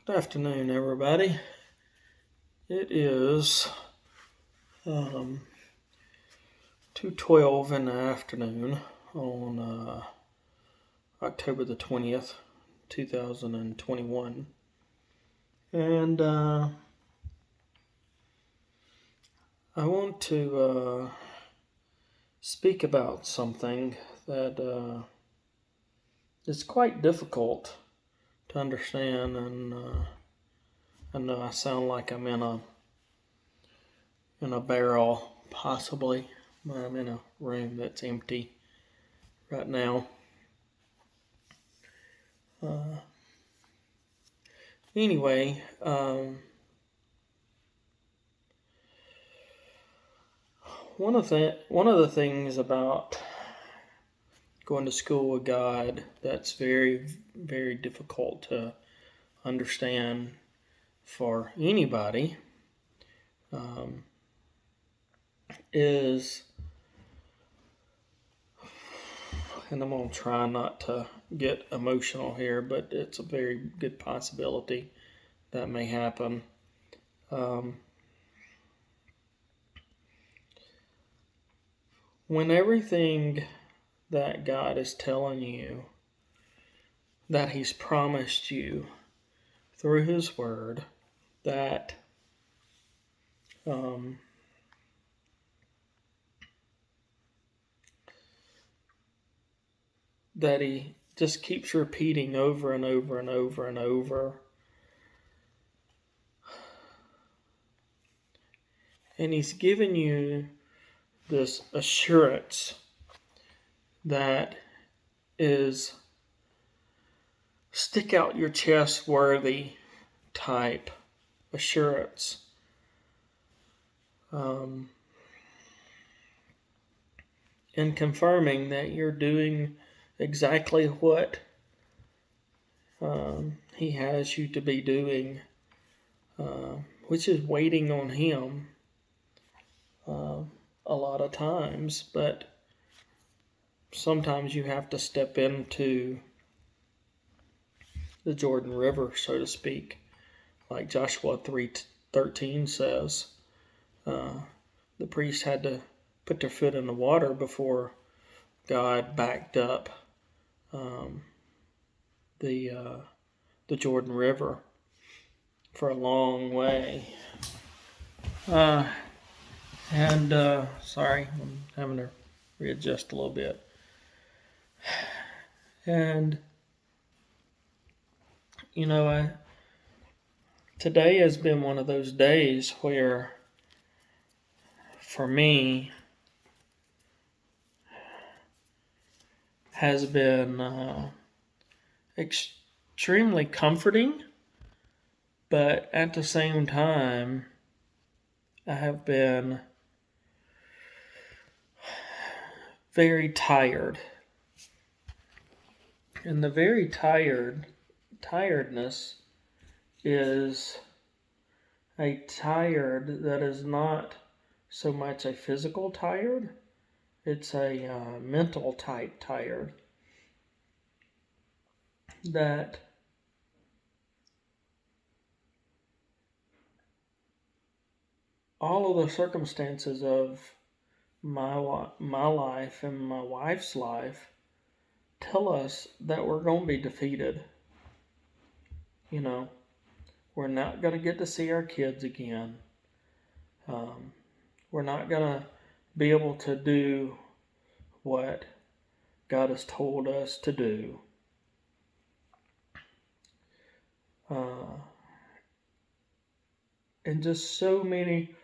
Good afternoon, everybody. It is 2:12 in the afternoon on October the 20th, 2021. And I want to speak about something that is quite difficult to understand. And I know I sound like I'm in a barrel, possibly. I'm in a room that's empty right now. Anyway, one of the things about going to school with God that's very, very difficult to understand for anybody is, and I'm going to try not to get emotional here, but it's a very good possibility that may happen. When everything that God is telling you, that He's promised you through His Word, that that He just keeps repeating over and over and over and over. And He's given you this assurance that is stick out your chest worthy type assurance. And confirming that you're doing exactly what He has you to be doing, which is waiting on Him a lot of times, but sometimes you have to step into the Jordan River, so to speak, like Joshua 3:13 says. The priests had to put their foot in the water before God backed up the Jordan River for a long way. Sorry, I'm having to readjust a little bit. And today has been one of those days where, for me, has been extremely comforting, but at the same time, I have been very tired. And the very tiredness is a tired that is not so much a physical tired, it's a mental type tired. That all of the circumstances of my life and my wife's life tell us that we're going to be defeated. We're not going to get to see our kids again. We're not going to be able to do what God has told us to do. And just so many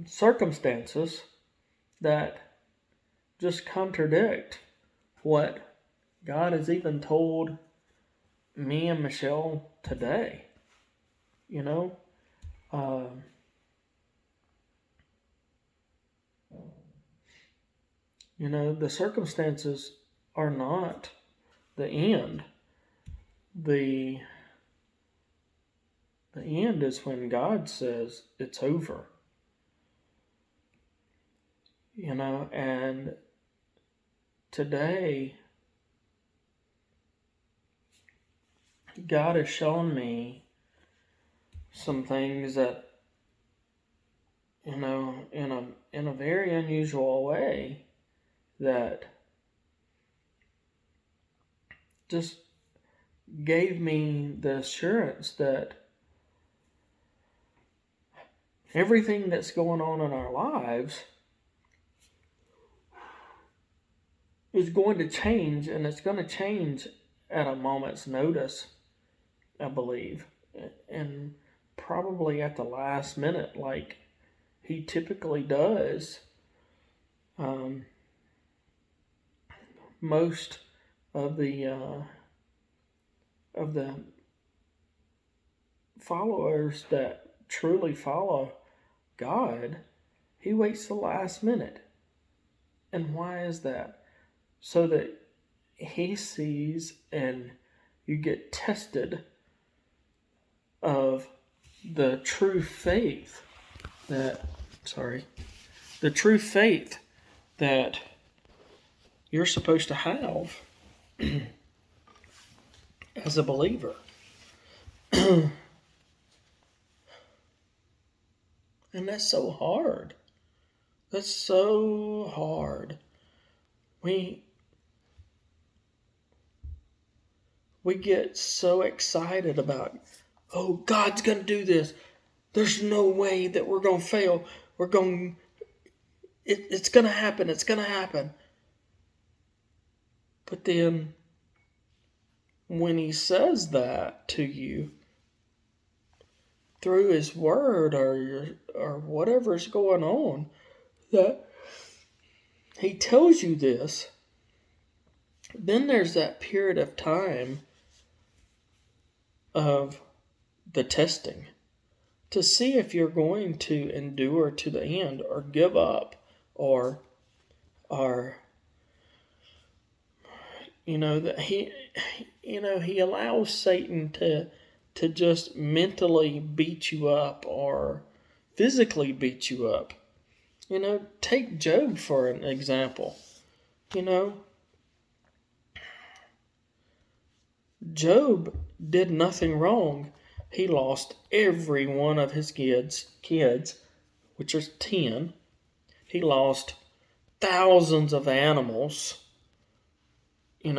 circumstances that just contradict what God has even told me and Michelle today. The circumstances are not the end. The end is when God says it's over. And today God has shown me some things that, in a very unusual way, that just gave me the assurance that everything that's going on in our lives is going to change, and it's going to change at a moment's notice, I believe, and probably at the last minute, like he typically does. Most of the followers that truly follow God, he waits the last minute. And why is that? So that he sees and you get tested of the true faith that you're supposed to have as a believer. And that's so hard. That's so hard. We get so excited about, oh, God's going to do this. There's no way that we're going to fail. It's going to happen. It's going to happen. But then when he says that to you through his word or whatever's going on, that he tells you this, then there's that period of time of the testing to see if you're going to endure to the end or give up or that he allows Satan to just mentally beat you up or physically beat you up. Take Job for an example. Job did nothing wrong. He lost every one of his kids, which is 10. He lost thousands of animals. He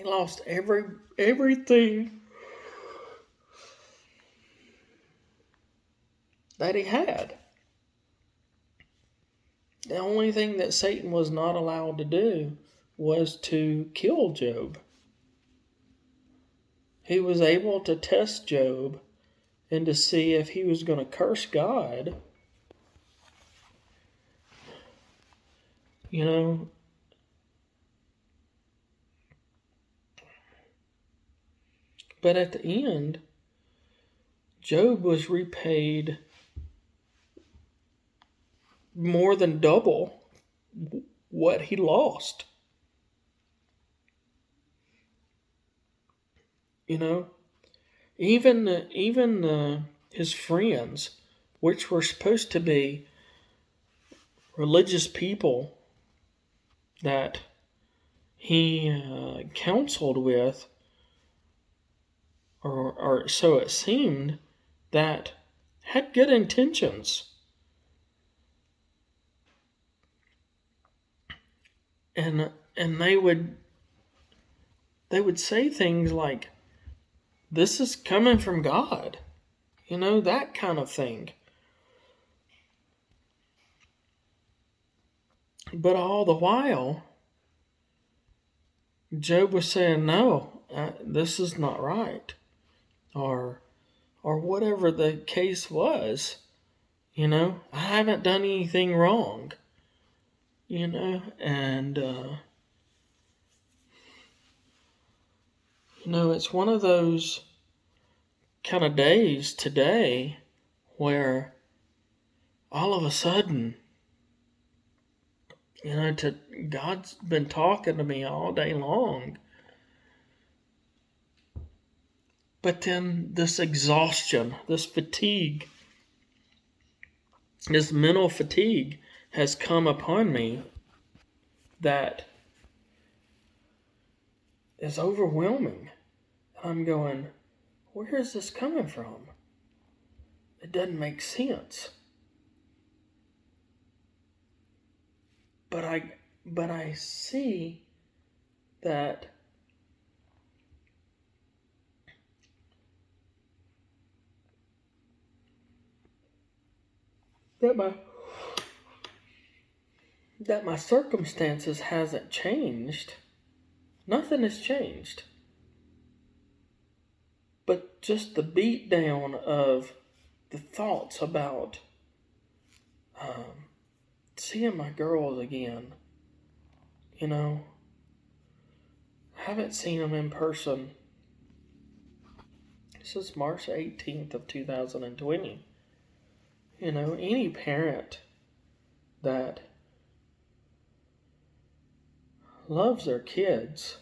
lost everything that he had. The only thing that Satan was not allowed to do was to kill Job. He was able to test Job and to see if he was going to curse God. But at the end, Job was repaid more than double what he lost. Even his friends, which were supposed to be religious people that he counseled with, or so it seemed, that had good intentions. And they would say things like, this is coming from God. That kind of thing. But all the while, Job was saying, no, this is not right. Or whatever the case was. I haven't done anything wrong. And it's one of those kind of days today where all of a sudden, God's been talking to me all day long. But then this exhaustion, this fatigue, this mental fatigue has come upon me that is overwhelming. And I'm going, where is this coming from? It doesn't make sense. But I see that my circumstances hasn't changed. Nothing has changed. But just the beat down of the thoughts about seeing my girls again. You know, haven't seen them in person since March 18th of 2020. You know, any parent that loves their kids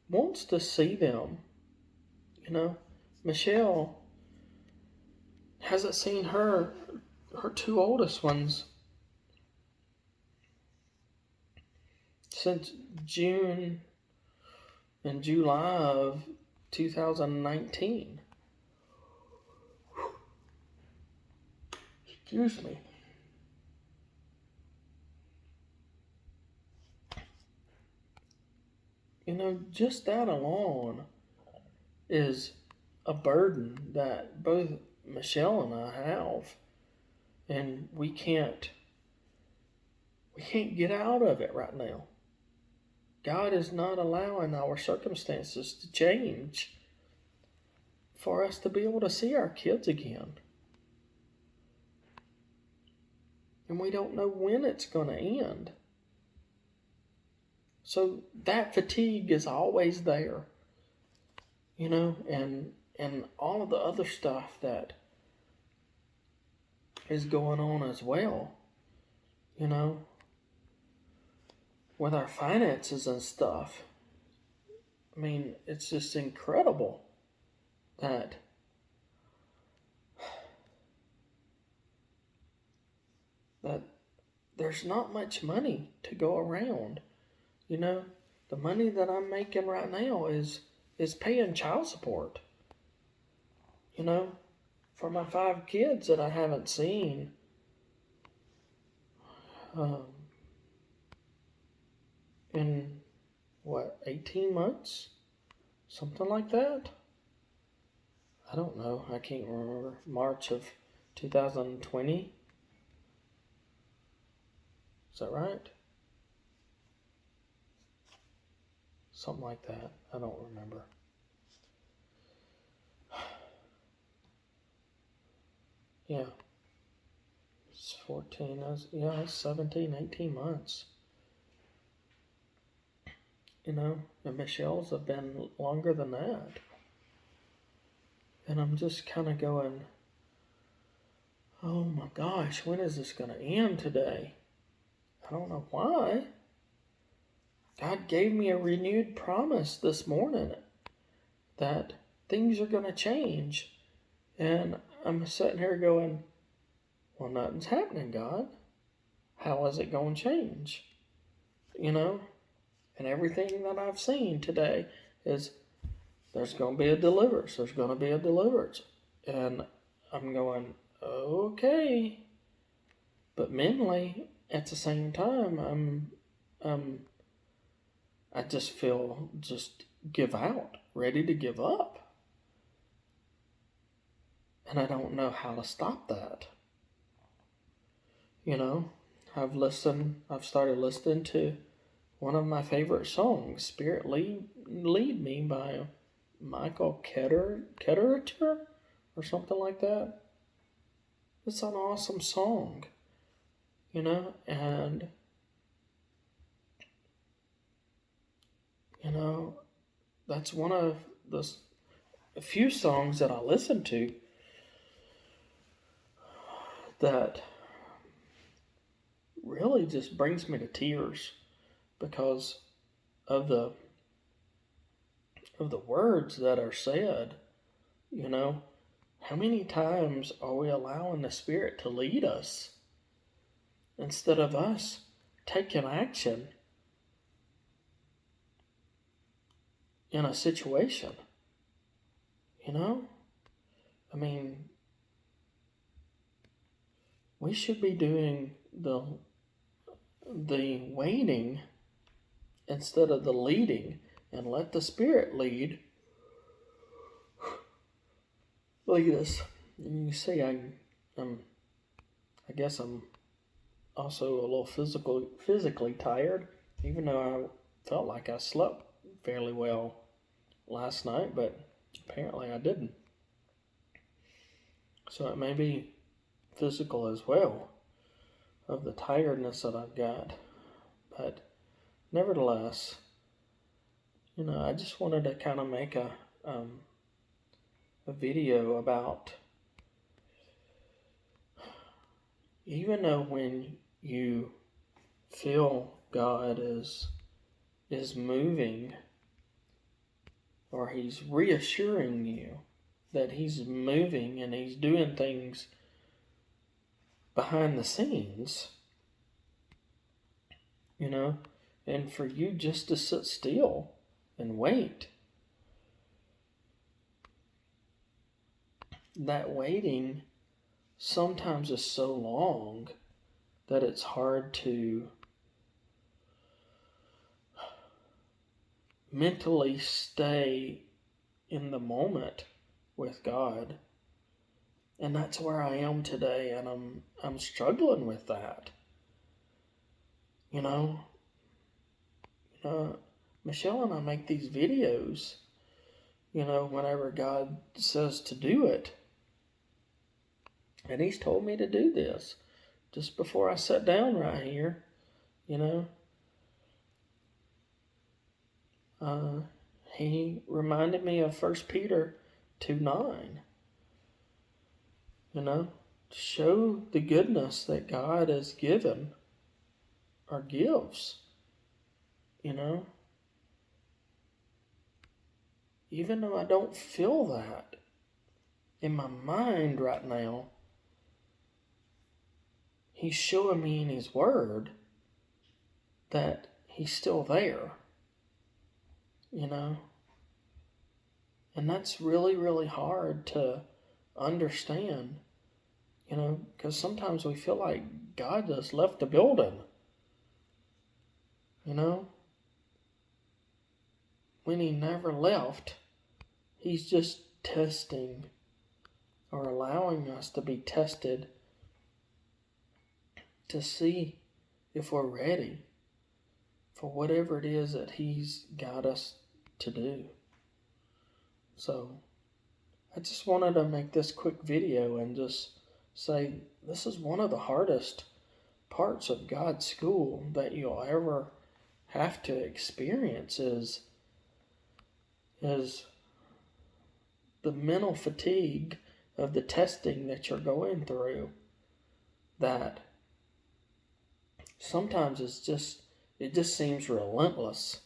wants to see them. You know, Michelle hasn't seen her two oldest ones since June and July of 2019. Excuse me. You know, just that alone is a burden that both Michelle and I have, and we can't get out of it right now. God is not allowing our circumstances to change for us to be able to see our kids again. And we don't know when it's going to end. So that fatigue is always there. You know, and all of the other stuff that is going on as well. You know, with our finances and stuff. I mean, it's just incredible that there's not much money to go around. You know, the money that I'm making right now is paying child support. You know, for my 5 kids that I haven't seen. In 18 months? Something like that? I don't know. I can't remember. March of 2020? Is that right? Something like that. I don't remember. Yeah. It's 14. It's 17, 18 months. You know, and Michelle's have been longer than that. And I'm just kind of going, oh my gosh, when is this going to end today? I don't know why. God gave me a renewed promise this morning that things are going to change. And I'm sitting here going, well, nothing's happening, God. How is it going to change? You know? And everything that I've seen today is there's going to be a deliverance. There's going to be a deliverance. And I'm going, okay. But mentally, at the same time, I just feel give out, ready to give up. And I don't know how to stop that. You know, I've started listening to one of my favorite songs, Spirit Lead Me by Michael Ketterer or something like that. It's an awesome song, you know, and, you know, that's one of the few songs that I listen to that really just brings me to tears because of the words that are said. You know, how many times are we allowing the Spirit to lead us instead of us taking action in a situation. I mean, we should be doing the waiting instead of the leading, and let the Spirit lead us. And you see, I guess I'm also a little physically tired, even though I felt like I slept fairly well last night, but apparently I didn't. So it may be physical as well, of the tiredness that I've got. But nevertheless, I just wanted to kind of make a video about, even though when you feel God is moving, or He's reassuring you that He's moving and He's doing things behind the scenes, and for you just to sit still and wait. That waiting sometimes is so long that it's hard to mentally stay in the moment with God. And that's where I am today, and I'm struggling with that. Michelle and I make these videos, whenever God says to do it. And He's told me to do this just before I sat down right here, He reminded me of 1 Peter 2:9. To show the goodness that God has given or gives, Even though I don't feel that in my mind right now, He's showing me in His Word that He's still there, And that's really, really hard to understand, because sometimes we feel like God just left the building, when He never left. He's just testing, or allowing us to be tested to see if we're ready for whatever it is that He's got us to do. So I just wanted to make this quick video and just say this is one of the hardest parts of God's school that you'll ever have to experience is the mental fatigue of the testing that you're going through, that sometimes it just seems relentless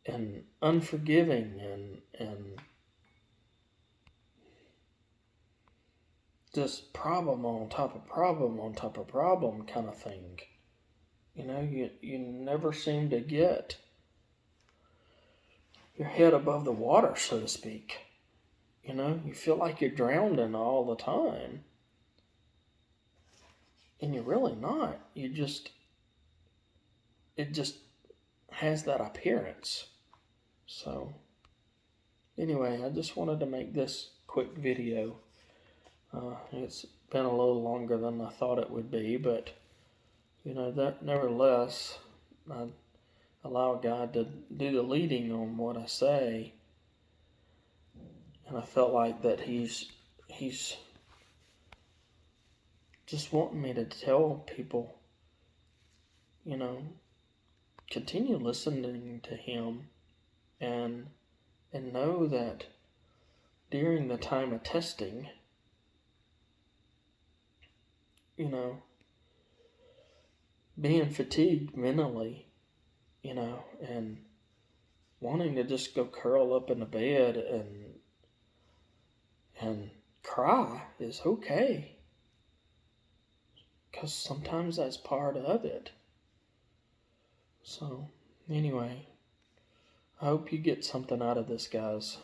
and unforgiving and just problem on top of problem on top of problem kind of thing. You never seem to get your head above the water, so to speak. You feel like you're drowning all the time. And you're really not. It just has that appearance. So, anyway, I just wanted to make this quick video. It's been a little longer than I thought it would be, but, that nevertheless, I allow God to do the leading on what I say. And I felt like that He's just wanting me to tell people, continue listening to Him and know that during the time of testing, being fatigued mentally, and wanting to just go curl up in the bed and cry is okay. Because sometimes that's part of it. So, anyway, I hope you get something out of this, guys.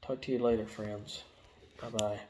Talk to you later, friends. Bye-bye.